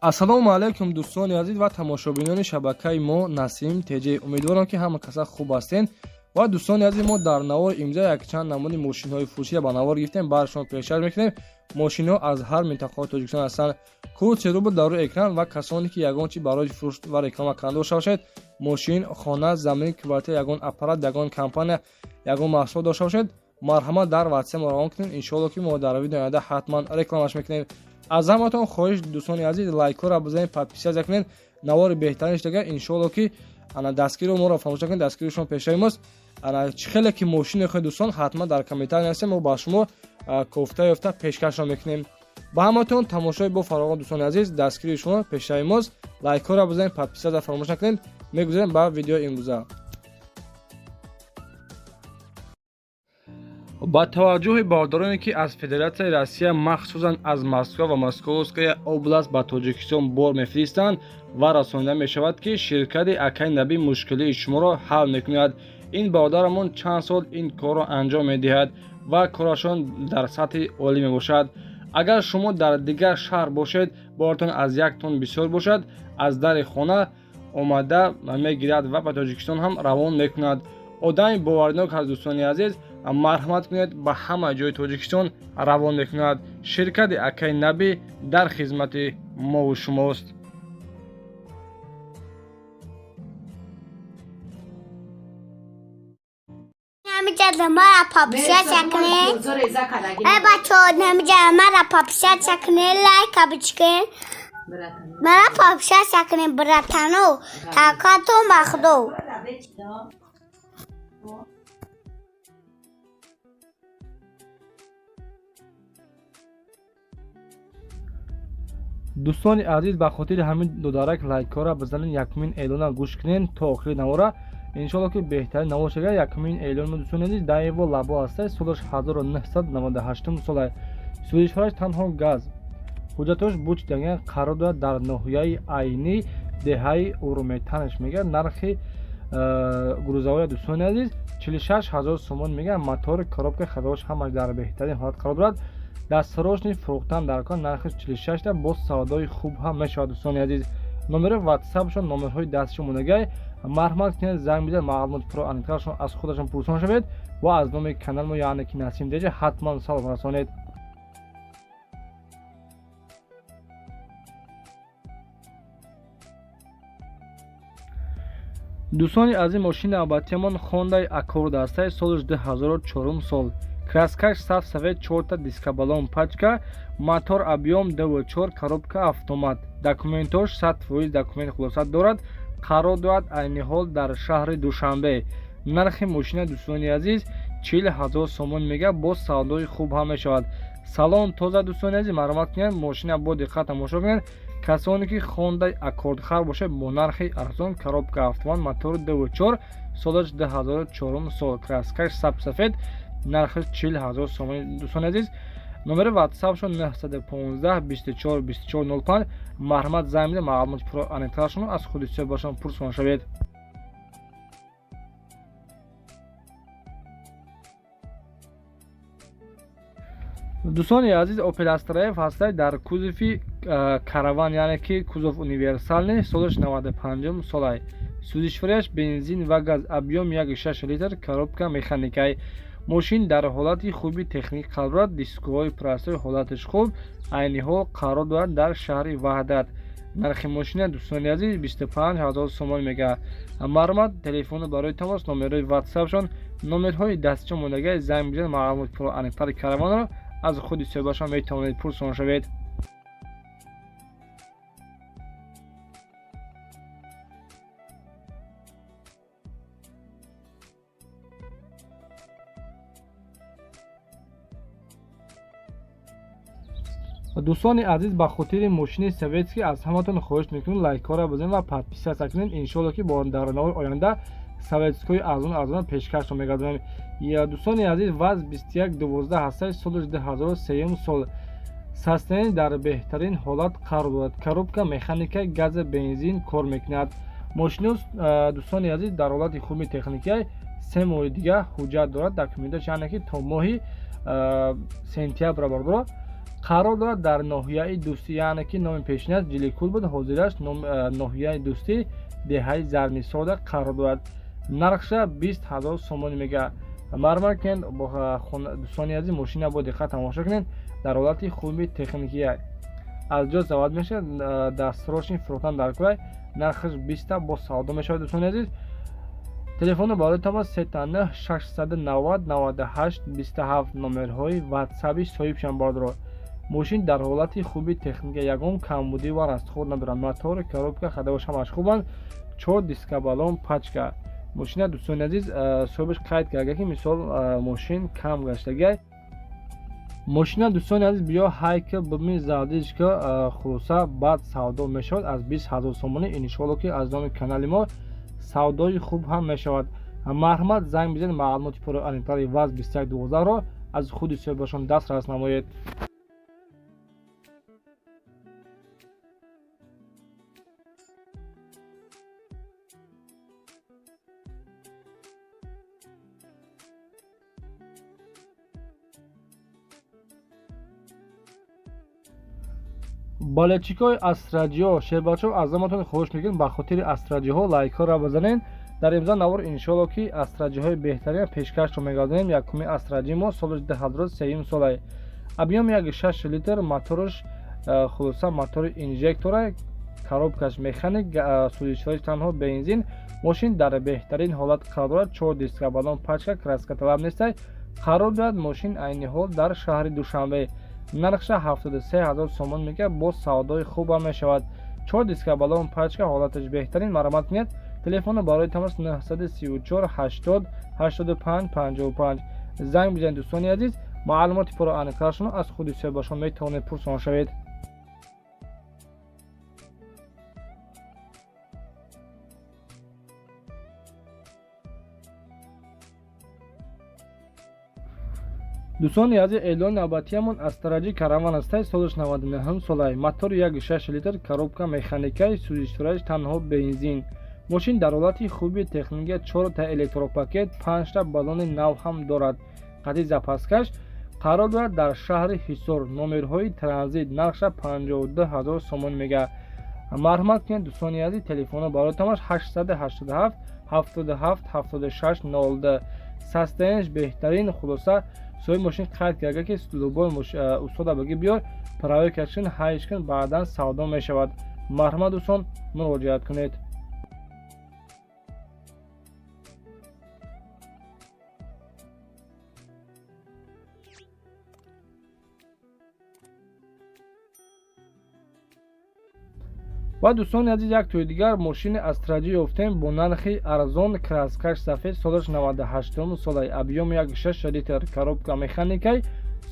ассалому алайкум дӯстони азиз ва тамошобинони шабакаи мо Насим Теҷе. Умедворам ки ҳама каса хуб ҳастен ва дӯстони азиз мо дар навори имзо якчанд намуди мошинҳои фурӯшида ба навор гирифтем. Барашон пешкаш мекунем. Мошинҳо аз ҳар минтақаҳои Тоҷикистон ҳастанд. Кӯчи рубл дар рӯи экран ва касоне ки ягон чи барои фурӯш ва реклама карда дошта бошед, мошин, хона, замин, квартира, ягон аппарат, ягон компания, ягон маҳсулот дошта бошед, марҳамат дар WhatsApp мо равон кунед. Иншоалло ки мо дар видеои оянда ҳатман рекламаш мекунем. аз ҳаматон хоҳиш дӯстони азиз лайкҳоро бизанед, подписия кунед, навори беҳтаринаш дага иншоалло ки ана дастгиро моро фаромӯш накунед. Дастгиришон пешраи мост. ана чӣ хеле ки мошин мехоҳед дӯстон, ҳатман дар комментария нависед, мо ба шумо кофта ёфта пешкашон мекунем. ба ҳаматон тамошои бо фаровон дӯстони азиз, дастгири шумо пешраи мост. лайкҳоро бизанед, подписияро фаромӯш накунед. мегузарем ба видеои имрӯза. ба таваҷҷӯҳи бардороне ки аз Федератсияи Россия махсусан аз Москва ва Московская област ба Тоҷикистон бор мефиристанд ва расонида мешавад ки ширкати Акай Наби мушкилии шуморо ҳал мекунад. ин бародарамон чанд сол ин корро анҷом медиҳад ва корашон дар сатҳи олӣ мебошад. агар шумо дар дигар шаҳр бошед, боротон аз 1 тонн бисёр бошад, аз дари хона омада мегирад ва ба Тоҷикистон ҳам равон мекунад. одами боварнок ҳаст дӯстони азиз, марҳамат кунед, ба ҳама ҷои Тоҷикистон равон мекунад. ширкати Акай Наби дар хизмати мову шумост. نمی‌جد مرا پاپشا چکنه بچه نمی‌جد مرا پاپشا چکنه لایک بچکن مرا پاپشا چکنه براتانو تاکاتو مخدو дӯстони азиз, ба хотири ҳамин дударак лайкҳоро бизанед, якмин эълона гӯш кунед то охири навора. иншоалло ки беҳтарин навор шага. якмин эълон мо дӯстони азиз даево лабо ҳастай, солаш 1998 солай. сӯзишҳояш танҳо газ. ҳуҷҷатош буч дага қарор дорад дар ноҳияи айни деҳаи Уруметанаш мегӯяд. нархи грузовая дӯстони азиз 46 000 сомон мегӯяд. мотори коробка хадош ҳамаш дар беҳтарин ҳолат қарор дорад. дастфарошни фурӯхтан дар кор нархи 46 та бо савдои хуб ҳам мешавад. дӯстони азиз номери WhatsApp-шон, номерҳои дастишон монагай. марҳамат кунед, занг бизанед, маълумоти фуро аниқтарашон аз худашон пурсон шавед ва аз номи канал мо яъне ки Насим Теҷе ҳатман салом расонед. дӯстони азиз, мошини навбатиамон Honda Accord ҳастай, соли 2004 сол. краскаш саф сафед, 4 та дискабалон пачка, мотор объем 2.4, коробка автомат. документош 100% документ хулосат дорад. қарор дорад айни ҳол дар шаҳри Душанбе. нархи мошина дӯстони азиз 40 000 сомон мега, бо савдои хуб ҳам мешавад. салон тоза дӯстони азиз, маълумот кунед, мошина бо диққат тамошо кунед. касоне ки Honda Accord хар бошад бо нархи арзон, коробка автомат, мотори 2.4, солаш 2004 сол. краскаш саф сафед, нархи 40 000 сомон дӯстони азиз. номери WhatsApp-шон 915 24 24 05. марҳамат занг бидед, маълумоти пуро аниқтарашонро аз худи соҳибашон пурсон шавед. дӯстони азиз, Opel Astra F ҳастай дар кузофи караван, яъне ки кузов универсални, солаш 95 солай. сӯзишварияш бензин ва газ, объем 1.6 литр, коробка механикай. мошин дар ҳолати хуби техник қарор дорад. дискҳои простори ҳолаташ хуб, айни ҳол қарор дорад дар шаҳри Ваҳдат. нархи мошина дӯстони азиз 25 000 сомон мегӯяд. маълумот телефони барои тамос, номерҳои WhatsApp-шон, номерҳои дастишон монагай. занг бизанед, маълумоти пуро аниқтари караванро аз худи соҳибашон метавонед пурсон шавед. дӯстони азиз, ба хотири мошини советский аз ҳаматон хоҳиш мекунем лайкҳоро бизанед ва подписия кунед. иншоалло ки дар навори оянда советскои арзон пешкашро мегардонем. дӯстони азиз, ВАЗ 2112 ҳастай, соли 2003 сол. состояние дар беҳтарин ҳолат қарор дорад. коробка механика, газа, бензин кор мекунад. мошини дӯстони азиз дар ҳолати хуби техникай 3 моҳи дига ҳуҷҷат дорад. документаш яъне ки то моҳи сентябр бардора. қарор дорад дар ноҳияи дӯстӣ, яъне ки номи пешинаш ҷиликул буд, ҳозираш ноҳияи дӯстӣ деҳаи зармисода қарор дорад. нархша 20,000 сомон мега. мармар кен дӯстони азиз мошина бо диққат тамошо кунед дар ҳолати хуби техникия аз ҷо завод мешавад. дастрошни фурӯхтан дар кӯлай нархаш 20 бо савдо мешавад. дӯстони азиз телефони барои тамос 39 690 98 27 номерҳои ватсаби соҳибшон бардро. мошин дар ҳолати хуби техника, ягон камбудӣ ва растхор надорад. мотори коробка хадавош ҳамаш хубанд. 4 диска балон пачка. мошина дӯстони азиз соҳибаш қайд карда ки мисол мошин кам гаштагиай. мошина дӯстони азиз биё ҳайкл бибини завдичка хулоса баъд савдо мешавад аз 20,000 сомонӣ. иншоалло ки аз номи канали мо савдои хуб ҳам мешавад. марҳамат занг бизанед маълумоти пурра аниқтари ваз 2112-ро аз худи соҳибашон дастрас намоед. балечикои астраҷиҳо шербачаҳо аз ҳаматон хоҳиш мекунем ба хотири астраҷиҳо лайкҳоро бизанед. дар имза навор иншоалло ки астраҷиҳои беҳтарин пешкашро мегардонем. якуми астраҷи мо соли 2003 солай. объёми 1.6 литр, мотораш хулоса мотори инжектора, коробкаш механик, сӯзишҳои танҳо бензин. мошин дар беҳтарин ҳолат қарор дорад. 4 диска балон пачка, краска талаб нестай. қарор дорад мошин айни ҳол дар шаҳри душанбе. нархша 73,000 сомон мега бо савдои хубам мешавад. 4 диска балон пачка, ҳолаташ беҳтарин. маромат кунед. телефони барои тамос 934 80 85 55. занг бизанед дӯстони азиз. маълумоти пурра аниқтарашонро аз худи соҳибашон метавонед пурсон шавед. дӯстони азиз эълони навбатиамон астраҷи караван астай солиш 99 солай. мотори 1.6 литр, коробка механикаи, сӯзиштораш танҳо бензин. мошин дар ҳолати хуби техника, 4 та электропакет, 5 та балони нав ҳам дорад. қади запаскаш қарор дорад дар шаҳри ҳисор. номерҳои транзит. нархша 52,000 сомон мега. марҳамат кунед дӯстони азиз. телефони барои тамош 887 77 76 02. состоянияш беҳтарин. хулоса соҳиби мошин қайд карда ки лубои устода багӣ биёр проверка кун, ҳайш кун, баъдан савдо мешавад. марҳамат дӯстон, муроҷиат кунед. ва дӯстони азиз як тӯи дигар мошини астраҷӣ ёфтем бо нархи арзон, краскаш сафед, солаш 98 солай. объёми 1.6 литр, коробка механикай,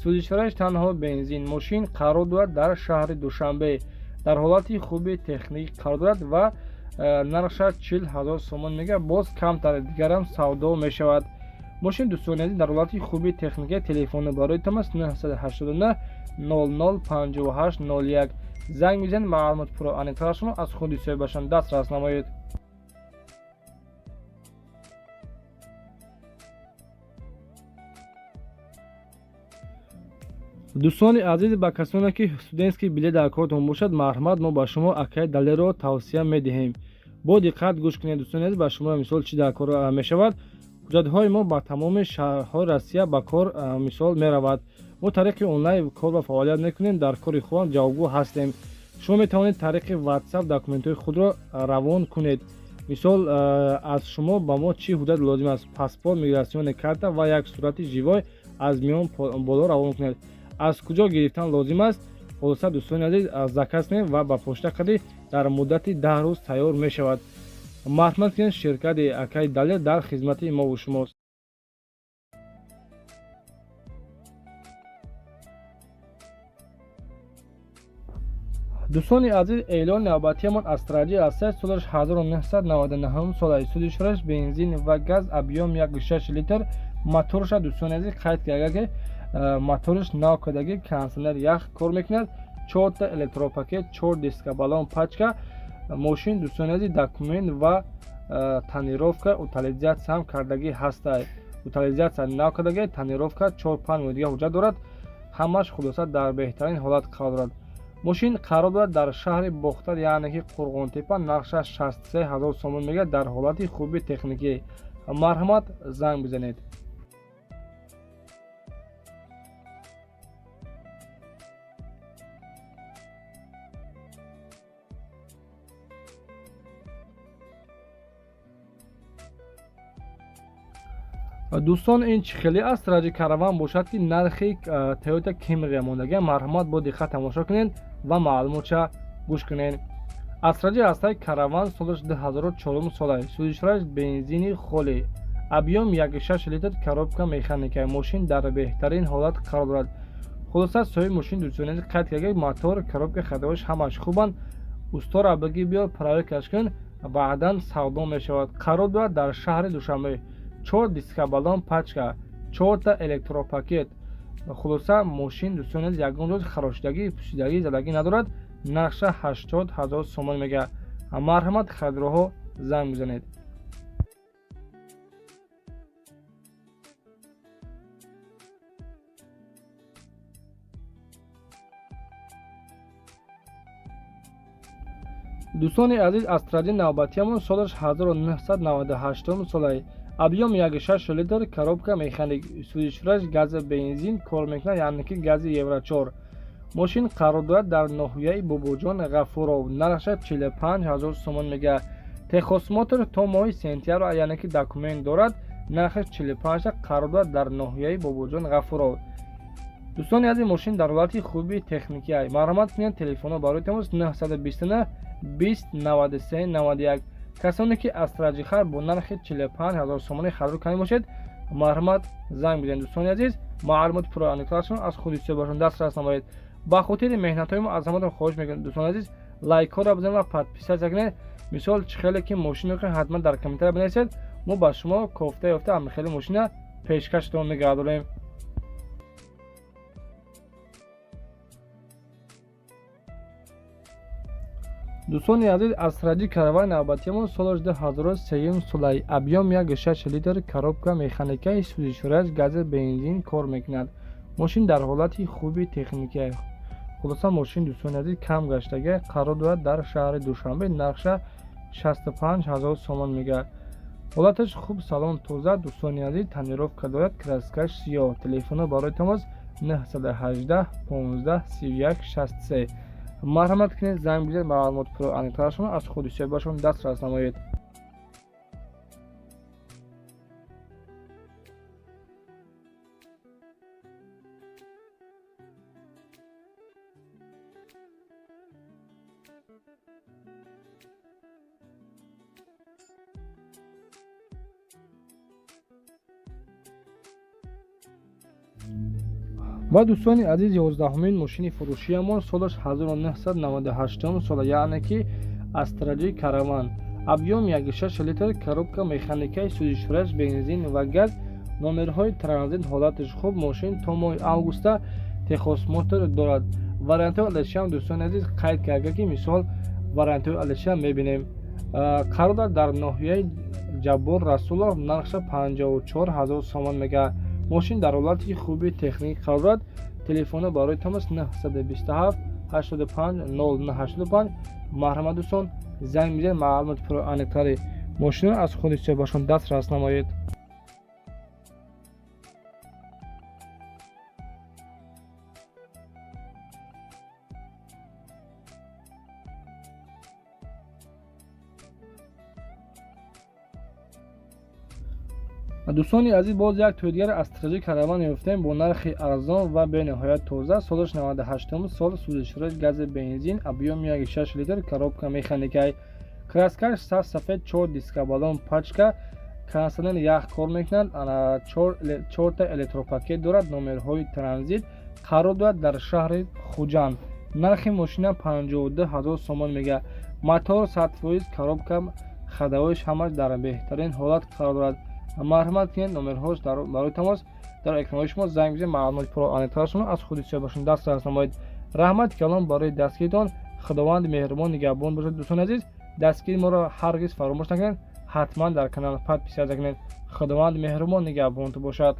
сӯзиштораш танҳо бензин. мошин қарор дорад дар шаҳри душанбе. дар ҳолати хуби техник қарор дорад ва нархша 40,000 сомон мега. боз камтар дигарам савдо мешавад. мошин дӯстони азиз дар ҳолати хуби техника. телефони барои тамос 989 00 58 01. занг бизанед маълумоти пурра аниқтарашонро аз худи соҳибашон дастрас намоед. дӯстони азиз, ба касоне ки студентский билет дар кортон бошад, марҳамат, мо ба шумо акаи далелро тавсия медиҳем. бо диққат гӯш кунед дӯстони азиз. ба шумо мисол чӣ дар кор мешавад. ҳуҷҷатҳои мо ба тамоми шаҳрҳои россия ба кор мисол меравад. мо тариқи онлайн кор ва фаъолият мекунем. дар кори худам ҷавобгӯ ҳастем. шумо метавонед тариқи ватсап документҳои худро равон кунед. мисол аз шумо ба мо чӣ ҳуҷҷат лозим аст? паспорт, мигратсиони карта ва як сурати живой аз миён боло равон кунед. аз куҷо гирифтан лозим аст? холоса дӯстони азиз, заказ кунед ва ба почта қади дар муддати 10 рӯз тайёр мешавад. марҳамат кунед. ширкати акаи далел дар хизмати мо ва шумост. дӯстони азиз, эълони навбатиамон астраҷи астай солаш 1999 солай. сӯзиштораш бензин ва газ. объём 1.6 литр. мотораша дӯстони азиз қайд карда ки мотораш нав кардагӣ, кондитсионер ях кор мекунад. 4 та электропакет, 4 диска балон пачка. мошин дӯстони азиз документ ва тонировка, утилизатсия ҳам кардагӣ ҳастай. утилизатсия нав кардагӣ, тонировка 4-5 дигар ҳуҷҷат дорад. ҳамаш хулоса дар беҳтарин ҳолат қарор дорад. мошин қарор дорад дар шаҳри бохтар яъне ки қурғонтепа. нархша 63 000 сомон мегӯяд. дар ҳолати хуби техникӣ. марҳамат, занг бизанед. дӯстон, ин чӣ хеле аст раҷи караван бошад ки нархи Toyota Camry мондагия. марҳамат, бо диққат тамошо кунед ва маълумотша гӯш кунед. асраҷи ҳастаи караван солаш 2004 солай. сӯзишраш бензини холӣ. объём 1.6 литр. коробка механикаи. мошин дар беҳтарин ҳолат қарор дорад. хулоса соҳиби мошин дӯстони қайд карда мотор, коробка ходовош ҳамаш хубанд. устора биги биё проверкаш кун, баъдан савдо мешавад. қарор дорад дар шаҳри Душанбе. 4 дискабалон пачка, 4 та электропакет. хулоса мошин дӯстони ягон рӯз харошидагӣ, пусидагӣ, задагӣ надорад. нархша 80 000 сомон мегӯяд. марҳамат, харидорҳо занг бизанед. дӯстони азиз, Астради навбатиамон солаш 1998 солай. объём 1.6 литр. коробка механик. сӯзишраш гази бензин кор мекунад, яъне ки гази евро 4. мошин қарор дорад дар ноҳияи Бобоҷон Ғафуров. нархша 45 000 сомон мегӯяд. техосмотр то моҳи сентябр яъне ки документ дорад. нархи 45 қарор дорад дар ноҳияи Бобоҷон Ғафуров. дӯстони азиз, мошин дар ҳолати хуби техникӣ аст. марҳамат кунед, телефонҳо барои тамос 929 20 93 91. касоне ки Астраҷихар бо нархи 45 000 сомонӣ харидор карда бошед, марҳамат, занг бизанед. дӯстони азиз, маълумоти пурра аниқлашон аз худи сӯбашон дастрас намоед. ба хотири меҳнатҳои мо аз ҳаматон хоҳиш мекунем дӯстони азиз, лайкҳоро бизанед ва подписатсия кунед. мисол чӣ хеле ки мошин мехоҳед, ҳатман дар комментария бинависед. мо ба шумо кофта ёфта ҳамин хеле мошина пешкаштон мегардонем. дӯстони азиз, Астради каравани навбатиамон солаш 2003 солай. объём 1.6 литр. коробка механикаи. сӯзишраш гази бензин кор мекунад. мошин дар ҳолати хуби техникӣ аст. хулоса мошин дӯстони азиз кам гаштагия. қарор дорад дар шаҳри Душанбе. нархша 65 000 сомон мегӯяд. ҳолаташ хуб, салон, тоза. дӯстони азиз, тонировка дорад. краскаш сиёҳ. телефонҳо барои тамос 918 15 31 63. марҳамат кунед, занг бизанед. маълумоти пурра аниқлашон аз худи сӯбашон дастрас намоед. ва дӯстони азиз, 11-умин мошини фурӯшиамон солаш 1998 сола, яъне ки Астради караван. объём 1.6 литр. коробка механикаи. сӯзишраш бензин ва газ. номерҳои транзит ҳолаташ хуб. мошин то моҳи августа техосмотр дорад. вариантҳои алишам дӯстони азиз қайд карда ки мисол вариантҳои алишам мебинем. қарор дорад дар ноҳияи Ҷаббор Расулов. нархша 54 000 сомон мегӯяд. мошин дар ҳолати хуби техникӣ қарор дорад. телефонҳо барои тамос 927 85 0985. марҳамат дӯстон, занг бизанед. маълумоти пурра аниқтари мошинро аз худи сӯбашон дастрас намоед. дӯстони азиз, боз як тӯи дигар Астради караван ёфтем бо нархи арзон ва бениҳоят тоза. солаш 98 сол. сӯзишраш гази бензин. объём 1.6 литр. коробка механикаи. краскаш сафед. 4 дискабалон пачка. кондитсионер ях кор мекунад. 4 та электропакет дорад. номерҳои транзит. қарор дорад дар шаҳри Хуҷанд. нархи мошина 52 000 сомон мегӯяд. мотор 100%. коробка ходовош ҳамаш дар беҳтарин ҳолат қарор дорад. марҳамат кунед, номерҳош барои тамос дар экранҳои шумо занг бизанед. маълумоти пурра аниқлашонро аз худи сӯбашон дастрас намоед. раҳмати калон барои дастгиритон. худованд меҳрубон нигаҳбон бошад. дӯстони азиз, дастгири моро ҳаргиз фаромӯш накунед. ҳатман дар канал подписия кунед. худованд меҳрубон нигаҳбонтон бошад.